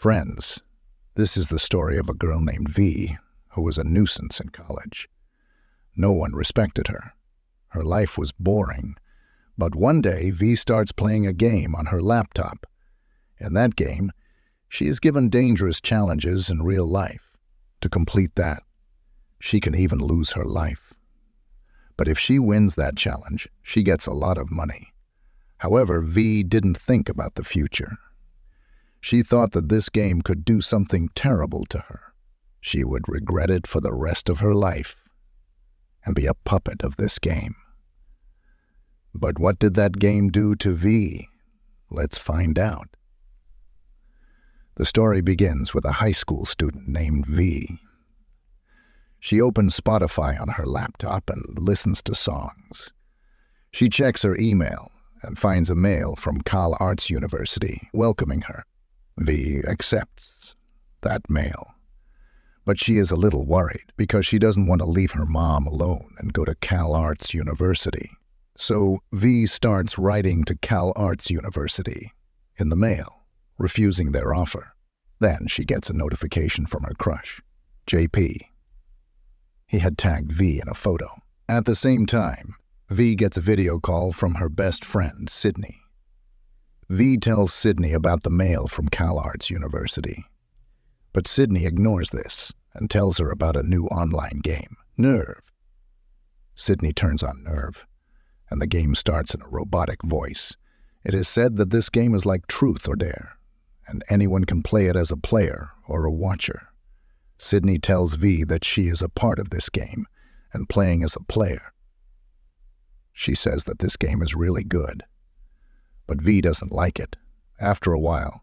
Friends, this is the story of a girl named V who was a nuisance in college. No one respected her. Her life was boring. But one day, V starts playing a game on her laptop. In that game, she is given dangerous challenges in real life. To complete that, she can even lose her life. But if she wins that challenge, she gets a lot of money. However, V didn't think about the future. She thought that this game could do something terrible to her. She would regret it for the rest of her life and be a puppet of this game. But what did that game do to V? Let's find out. The story begins with a high school student named V. She opens Spotify on her laptop and listens to songs. She checks her email and finds a mail from Cal Arts University welcoming her. V accepts that mail. But she is a little worried because she doesn't want to leave her mom alone and go to Cal Arts University. So V starts writing to Cal Arts University in the mail, refusing their offer. Then she gets a notification from her crush, JP. He had tagged V in a photo. At the same time, V gets a video call from her best friend, Sydney. V tells Sydney about the mail from Cal Arts University. But Sydney ignores this and tells her about a new online game, Nerve. Sydney turns on Nerve, and the game starts in a robotic voice. It is said that this game is like Truth or Dare, and anyone can play it as a player or a watcher. Sydney tells V that she is a part of this game and playing as a player. She says that this game is really good. But V doesn't like it. After a while,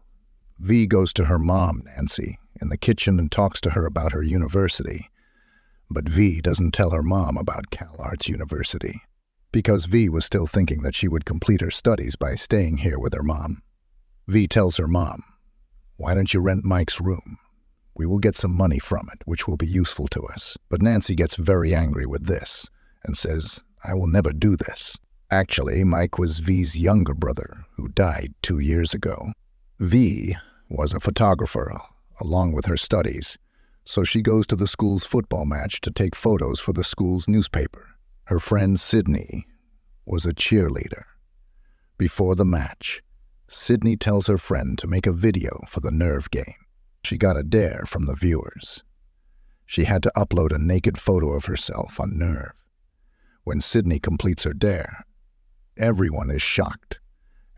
V goes to her mom, Nancy, in the kitchen and talks to her about her university. But V doesn't tell her mom about Cal Arts University, because V was still thinking that she would complete her studies by staying here with her mom. V tells her mom, "Why don't you rent Mike's room? We will get some money from it, which will be useful to us." But Nancy gets very angry with this and says, "I will never do this." Actually, Mike was V's younger brother, who died 2 years ago. V was a photographer, along with her studies, so she goes to the school's football match to take photos for the school's newspaper. Her friend Sydney was a cheerleader. Before the match, Sydney tells her friend to make a video for the Nerve game. She got a dare from the viewers. She had to upload a naked photo of herself on Nerve. When Sydney completes her dare, everyone is shocked,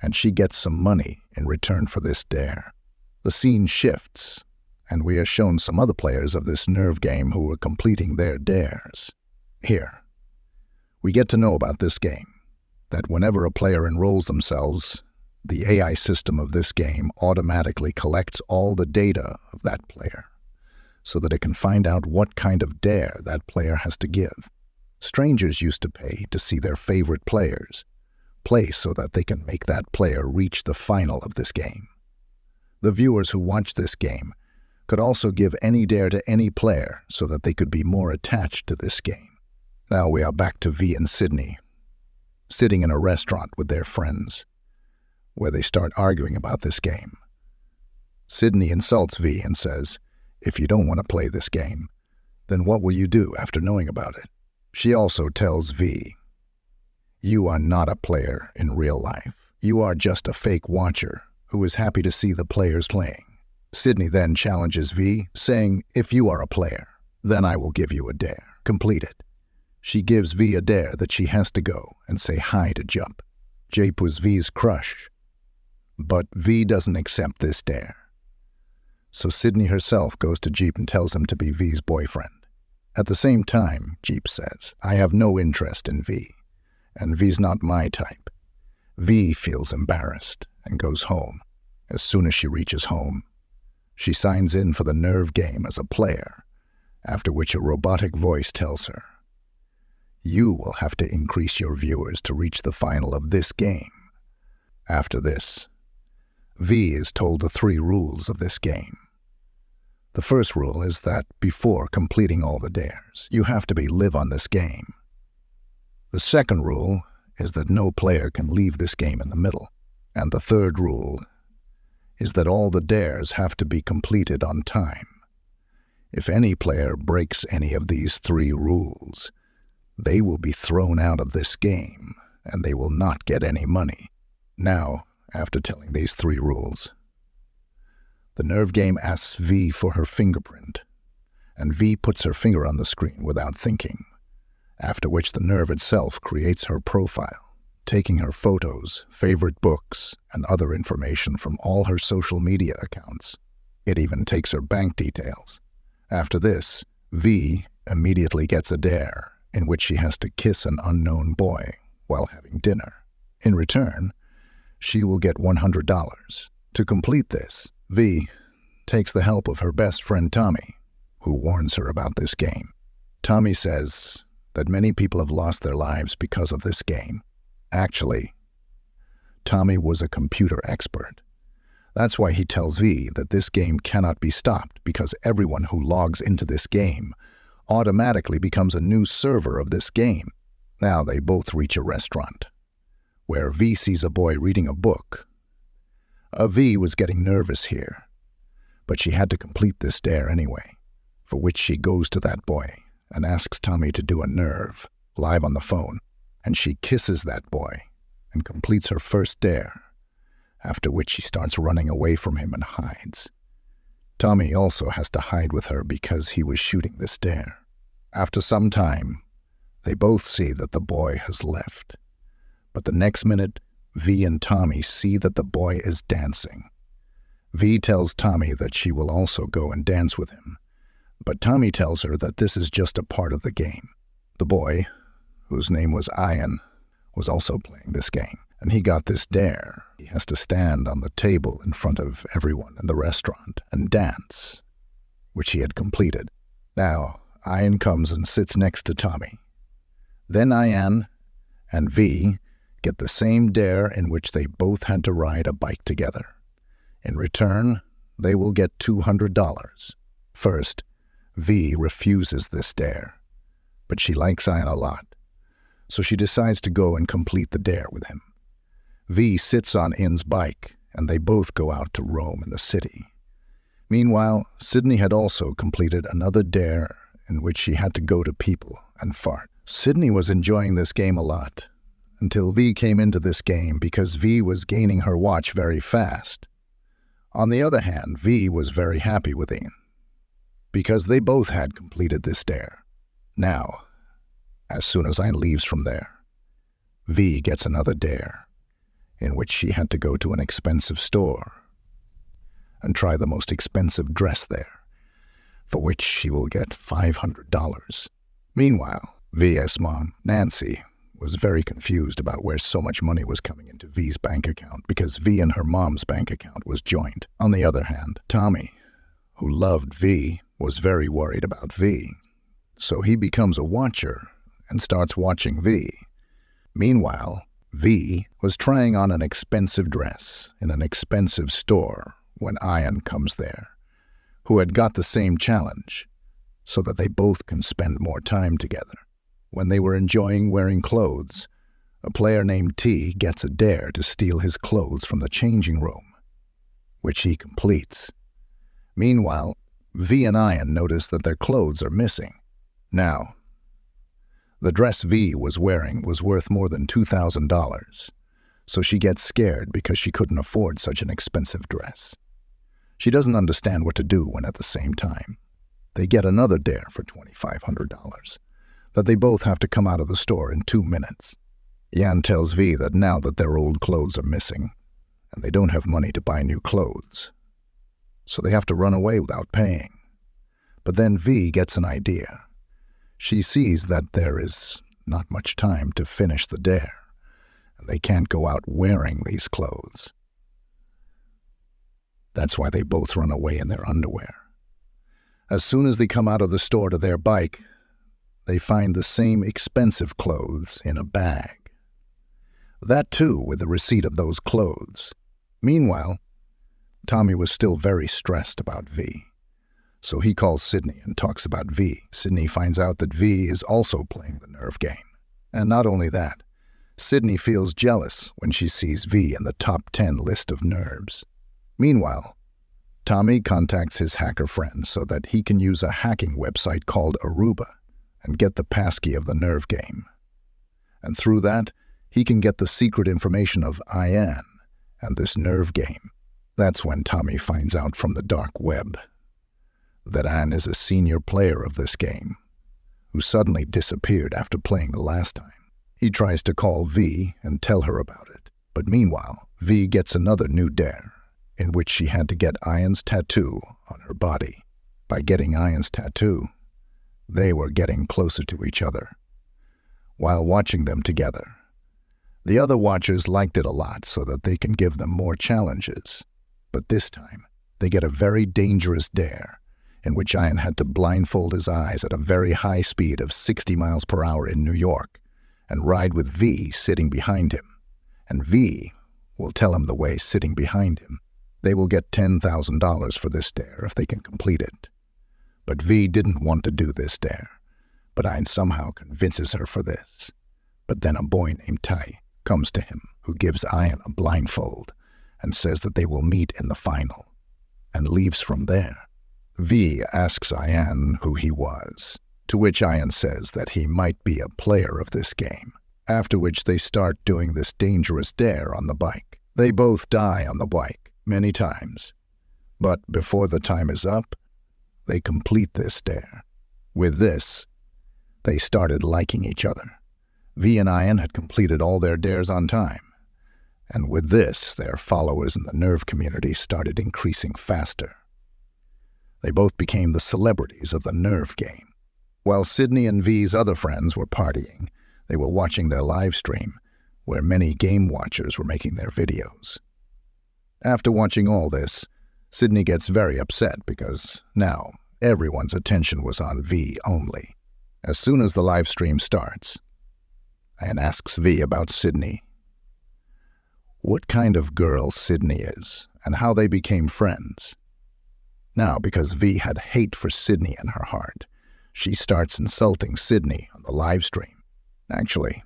and she gets some money in return for this dare. The scene shifts, and we are shown some other players of this Nerve game who are completing their dares. Here, we get to know about this game, that whenever a player enrolls themselves, the AI system of this game automatically collects all the data of that player, so that it can find out what kind of dare that player has to give. Strangers used to pay to see their favorite players play so that they can make that player reach the final of this game. The viewers who watched this game could also give any dare to any player so that they could be more attached to this game. Now we are back to V and Sydney, sitting in a restaurant with their friends, where they start arguing about this game. Sydney insults V and says, "If you don't want to play this game, then what will you do after knowing about it?" She also tells V, "You are not a player in real life. You are just a fake watcher who is happy to see the players playing." Sydney then challenges V, saying, "If you are a player, then I will give you a dare. Complete it." She gives V a dare that she has to go and say hi to Jup. Jape was V's crush, but V doesn't accept this dare. So Sydney herself goes to Jeep and tells him to be V's boyfriend. At the same time, Jeep says, "I have no interest in V, and V's not my type." V feels embarrassed and goes home. As soon as she reaches home, she signs in for the Nerve game as a player, after which a robotic voice tells her, "You will have to increase your viewers to reach the final of this game." After this, V is told the 3 rules of this game. The first rule is that before completing all the dares, you have to live on this game. The second rule is that no player can leave this game in the middle. And the third rule is that all the dares have to be completed on time. If any player breaks any of these 3 rules, they will be thrown out of this game, and they will not get any money. Now, after telling these 3 rules, the nerve game asks V for her fingerprint, and V puts her finger on the screen without thinking, after which the nerve itself creates her profile, taking her photos, favorite books, and other information from all her social media accounts. It even takes her bank details. After this, V immediately gets a dare in which she has to kiss an unknown boy while having dinner. In return, she will get $100. To complete this, V takes the help of her best friend Tommy, who warns her about this game. Tommy says that many people have lost their lives because of this game. Actually, Tommy was a computer expert. That's why he tells V that this game cannot be stopped because everyone who logs into this game automatically becomes a new server of this game. Now they both reach a restaurant, where V sees a boy reading a book. V was getting nervous here, but she had to complete this dare anyway, for which she goes to that boy and asks Tommy to do a nerve, live on the phone, and she kisses that boy and completes her first dare, after which she starts running away from him and hides. Tommy also has to hide with her because he was shooting this dare. After some time, they both see that the boy has left, but the next minute, V and Tommy see that the boy is dancing. V tells Tommy that she will also go and dance with him, but Tommy tells her that this is just a part of the game. The boy, whose name was Ian, was also playing this game, and he got this dare. He has to stand on the table in front of everyone in the restaurant and dance, which he had completed. Now, Ian comes and sits next to Tommy. Then Ian and V get the same dare in which they both had to ride a bike together. In return, they will get $200. First, V refuses this dare, but she likes Ian a lot, so she decides to go and complete the dare with him. V sits on Ian's bike, and they both go out to roam in the city. Meanwhile, Sydney had also completed another dare in which she had to go to people and fart. Sydney was enjoying this game a lot, until V came into this game because V was gaining her watch very fast. On the other hand, V was very happy with Ian, because they both had completed this dare. Now, as soon as Ian leaves from there, V gets another dare, in which she had to go to an expensive store and try the most expensive dress there, for which she will get $500. Meanwhile, V's mom, Nancy, was very confused about where so much money was coming into V's bank account because V and her mom's bank account was joined. On the other hand, Tommy, who loved V, was very worried about V, so he becomes a watcher and starts watching V. Meanwhile, V was trying on an expensive dress in an expensive store when Ian comes there, who had got the same challenge, so that they both can spend more time together. When they were enjoying wearing clothes, a player named T gets a dare to steal his clothes from the changing room, which he completes. Meanwhile, V and Ian notice that their clothes are missing. Now, the dress V was wearing was worth more than $2,000, so she gets scared because she couldn't afford such an expensive dress. She doesn't understand what to do when at the same time they get another dare for $2,500, that they both have to come out of the store in 2 minutes. Jan tells V that now that their old clothes are missing, and they don't have money to buy new clothes, so they have to run away without paying. But then V gets an idea. She sees that there is not much time to finish the dare, and they can't go out wearing these clothes. That's why they both run away in their underwear. As soon as they come out of the store to their bike, they find the same expensive clothes in a bag. That too with the receipt of those clothes. Meanwhile, Tommy was still very stressed about V, so he calls Sydney and talks about V. Sydney finds out that V is also playing the nerve game. And not only that, Sydney feels jealous when she sees V in the top 10 list of nerves. Meanwhile, Tommy contacts his hacker friend so that he can use a hacking website called Aruba and get the passkey of the nerve game. And through that, he can get the secret information of Ian and this nerve game. That's when Tommy finds out from the dark web that Ian is a senior player of this game, who suddenly disappeared after playing the last time. He tries to call V and tell her about it, but meanwhile, V gets another new dare, in which she had to get Ian's tattoo on her body. By getting Ian's tattoo, they were getting closer to each other. While watching them together, the other watchers liked it a lot so that they can give them more challenges. But this time, they get a very dangerous dare, in which Ian had to blindfold his eyes at a very high speed of 60 miles per hour in New York and ride with V sitting behind him. And V will tell him the way sitting behind him. They will get $10,000 for this dare if they can complete it. But V didn't want to do this dare, but Ian somehow convinces her for this. But then a boy named Ty comes to him, who gives Ian a blindfold and says that they will meet in the final, and leaves from there. V asks Ian who he was, to which Ian says that he might be a player of this game, after which they start doing this dangerous dare on the bike. They both die on the bike many times, but before the time is up, they complete this dare. With this, they started liking each other. V and Ian had completed all their dares on time, and with this, their followers in the nerve community started increasing faster. They both became the celebrities of the nerve game. While Sydney and V's other friends were partying, they were watching their live stream, where many game watchers were making their videos. After watching all this, Sydney gets very upset because now everyone's attention was on V only. As soon as the live stream starts, Ian asks V about Sydney, what kind of girl Sydney is, and how they became friends. Now, because V had hate for Sydney in her heart, she starts insulting Sydney on the live stream. Actually,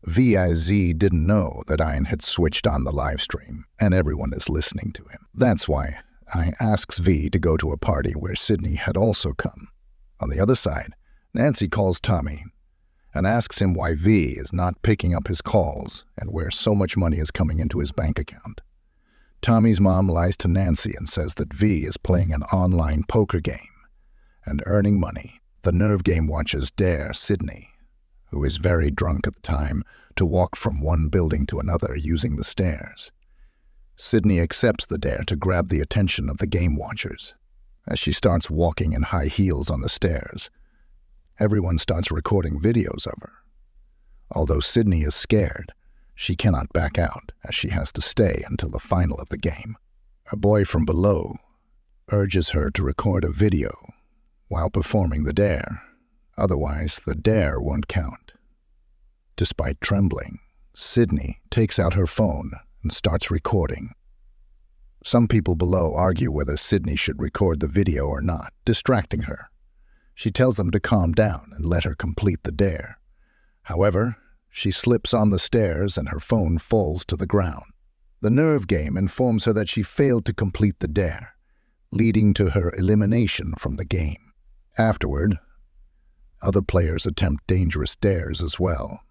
VIZ didn't know that Ian had switched on the live stream, and everyone is listening to him. That's why Ian asks V to go to a party where Sydney had also come. On the other side, Nancy calls Tommy and asks him why V is not picking up his calls and where so much money is coming into his bank account. Tommy's mom lies to Nancy and says that V is playing an online poker game and earning money. The nerve game watchers dare Sydney, who is very drunk at the time, to walk from one building to another using the stairs. Sydney accepts the dare to grab the attention of the game watchers. As she starts walking in high heels on the stairs, everyone starts recording videos of her. Although Sydney is scared, she cannot back out, as she has to stay until the final of the game. A boy from below urges her to record a video while performing the dare. Otherwise, the dare won't count. Despite trembling, Sydney takes out her phone and starts recording. Some people below argue whether Sydney should record the video or not, distracting her. She tells them to calm down and let her complete the dare. However, she slips on the stairs and her phone falls to the ground. The nerve game informs her that she failed to complete the dare, leading to her elimination from the game. Afterward, other players attempt dangerous dares as well.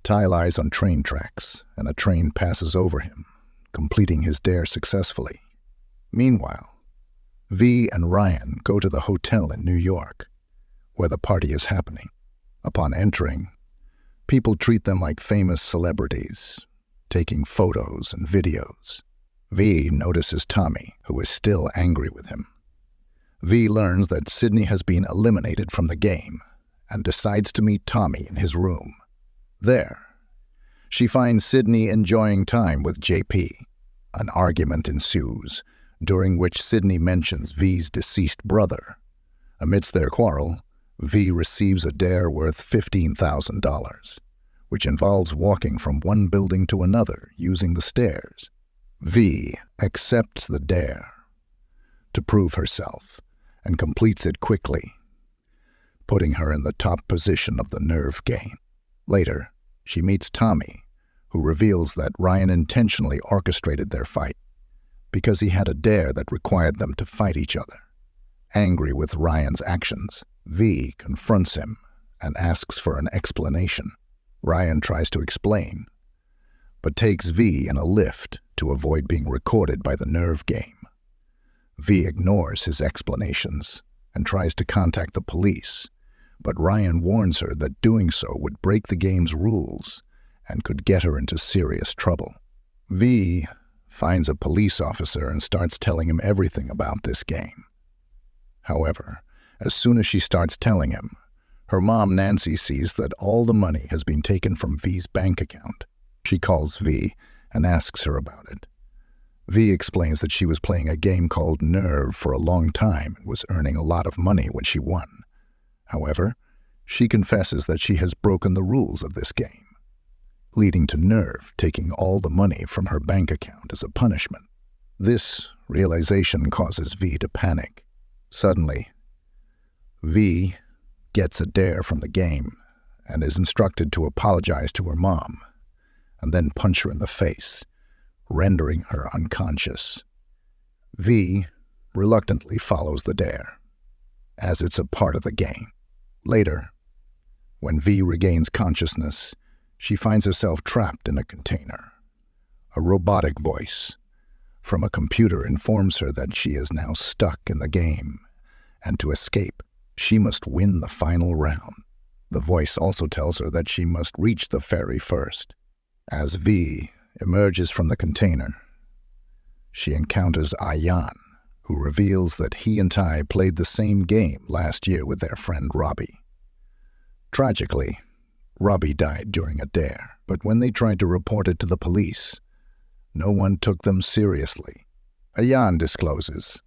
Ty lies on train tracks, and a train passes over him, completing his dare successfully. Meanwhile, V and Ryan go to the hotel in New York, where the party is happening. Upon entering, people treat them like famous celebrities, taking photos and videos. V notices Tommy, who is still angry with him. V learns that Sydney has been eliminated from the game and decides to meet Tommy in his room. There, she finds Sydney enjoying time with JP. An argument ensues, during which Sydney mentions V's deceased brother. Amidst their quarrel, V receives a dare worth $15,000, which involves walking from one building to another using the stairs. V accepts the dare to prove herself and completes it quickly, putting her in the top position of the nerve game. Later, she meets Tommy, who reveals that Ryan intentionally orchestrated their fight. because he had a dare that required them to fight each other. Angry with Ryan's actions, V confronts him and asks for an explanation. Ryan tries to explain, but takes V in a lift to avoid being recorded by the nerve game. V ignores his explanations and tries to contact the police, but Ryan warns her that doing so would break the game's rules and could get her into serious trouble. V finds a police officer and starts telling him everything about this game. However, as soon as she starts telling him, her mom Nancy sees that all the money has been taken from V's bank account. She calls V and asks her about it. V explains that she was playing a game called Nerve for a long time and was earning a lot of money when she won. However, she confesses that she has broken the rules of this game, leading to Nerve taking all the money from her bank account as a punishment. This realization causes V to panic. Suddenly, V gets a dare from the game and is instructed to apologize to her mom and then punch her in the face, rendering her unconscious. V reluctantly follows the dare, as it's a part of the game. Later, when V regains consciousness, she finds herself trapped in a container. A robotic voice from a computer informs her that she is now stuck in the game, and to escape, she must win the final round. The voice also tells her that she must reach the ferry first. As V emerges from the container, she encounters Ayan, who reveals that he and Ty played the same game last year with their friend Robbie. Tragically, Robbie died during a dare, but when they tried to report it to the police, no one took them seriously. Ayan discloses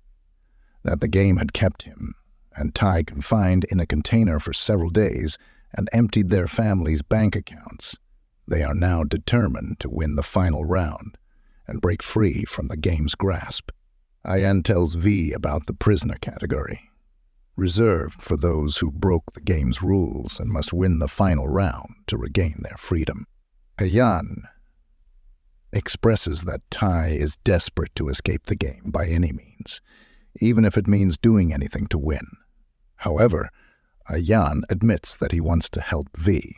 that the game had kept him and Ty confined in a container for several days and emptied their family's bank accounts. They are now determined to win the final round and break free from the game's grasp. Ayan tells V about the prisoner category, reserved for those who broke the game's rules and must win the final round to regain their freedom. Ayan expresses that Ty is desperate to escape the game by any means, even if it means doing anything to win. However, Ayan admits that he wants to help V.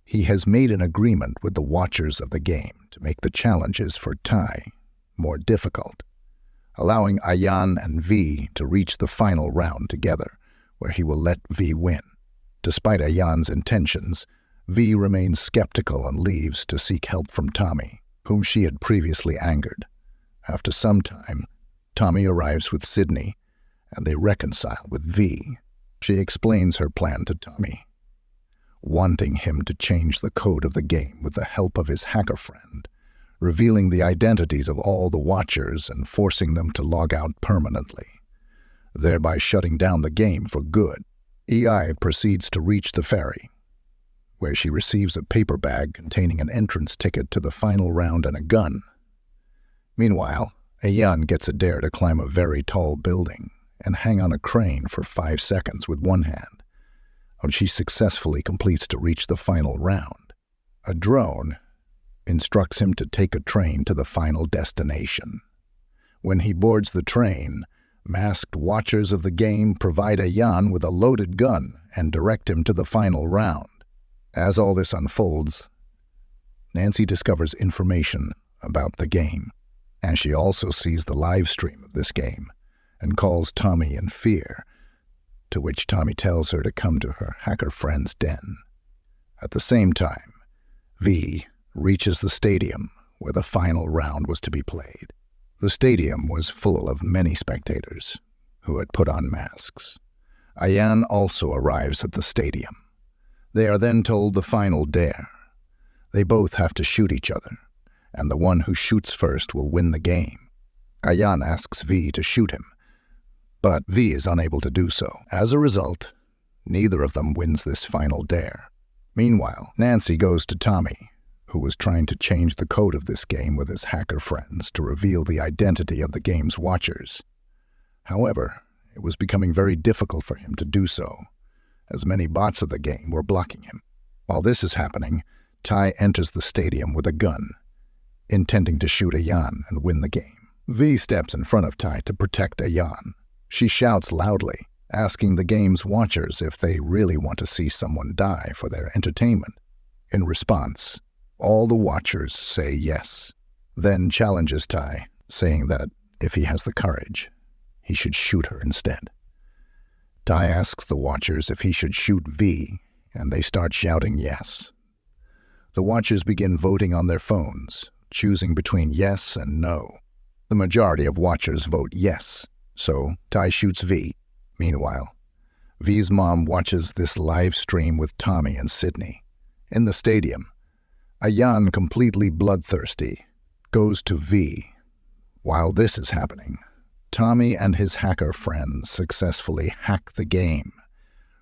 He has made an agreement with the watchers of the game to make the challenges for Ty more difficult, allowing Ayan and V to reach the final round together, where he will let V win. Despite Ayan's intentions, V remains skeptical and leaves to seek help from Tommy, whom she had previously angered. After some time, Tommy arrives with Sydney, and they reconcile with V. She explains her plan to Tommy, wanting him to change the code of the game with the help of his hacker friend, revealing the identities of all the watchers and forcing them to log out permanently, thereby shutting down the game for good. EI proceeds to reach the ferry, where she receives a paper bag containing an entrance ticket to the final round and a gun. Meanwhile, Ayan gets a dare to climb a very tall building and hang on a crane for 5 seconds with one hand, which she successfully completes to reach the final round. A drone instructs him to take a train to the final destination. When he boards the train, masked watchers of the game provide Ayan with a loaded gun and direct him to the final round. As all this unfolds, Nancy discovers information about the game, and she also sees the live stream of this game and calls Tommy in fear, to which Tommy tells her to come to her hacker friend's den. At the same time, V reaches the stadium where the final round was to be played. The stadium was full of many spectators who had put on masks. Ayan also arrives at the stadium. They are then told the final dare. They both have to shoot each other, and the one who shoots first will win the game. Ayan asks V to shoot him, but V is unable to do so. As a result, neither of them wins this final dare. Meanwhile, Nancy goes to Tommy, who was trying to change the code of this game with his hacker friends to reveal the identity of the game's watchers. However, it was becoming very difficult for him to do so, as many bots of the game were blocking him. While this is happening, Ty enters the stadium with a gun, intending to shoot Ayan and win the game. V steps in front of Tai to protect Ayan. She shouts loudly, asking the game's watchers if they really want to see someone die for their entertainment. In response, all the watchers say yes, then challenges Tai, saying that if he has the courage, he should shoot her instead. Tai asks the watchers if he should shoot V, and they start shouting yes. The watchers begin voting on their phones, choosing between yes and no. The majority of watchers vote yes, so Tai shoots V. Meanwhile, V's mom watches this live stream with Tommy and Sydney. In the stadium, Ayan, completely bloodthirsty, goes to V. While this is happening, Tommy and his hacker friends successfully hack the game,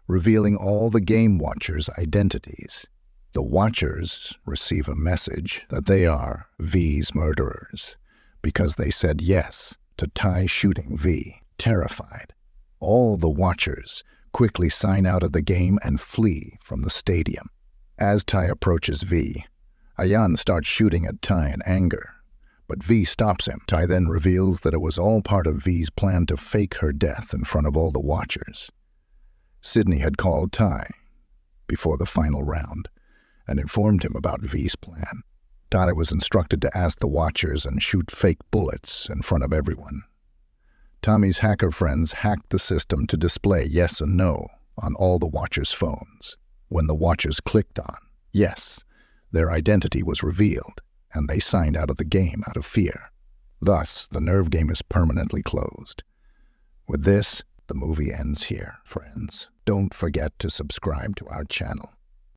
revealing all the game watchers' identities. The watchers receive a message that they are V's murderers because they said yes to Tai shooting V. Terrified, all the watchers quickly sign out of the game and flee from the stadium. As Tai approaches V, Ayan starts shooting at Tai in anger, but V stops him. Tai then reveals that it was all part of V's plan to fake her death in front of all the watchers. Sydney had called Tai before the final round and informed him about V's plan. Tai was instructed to ask the watchers and shoot fake bullets in front of everyone. Tommy's hacker friends hacked the system to display yes and no on all the watchers' phones. When the watchers clicked on yes, their identity was revealed, and they signed out of the game out of fear. Thus, the nerve game is permanently closed. With this, the movie ends here, friends. Don't forget to subscribe to our channel.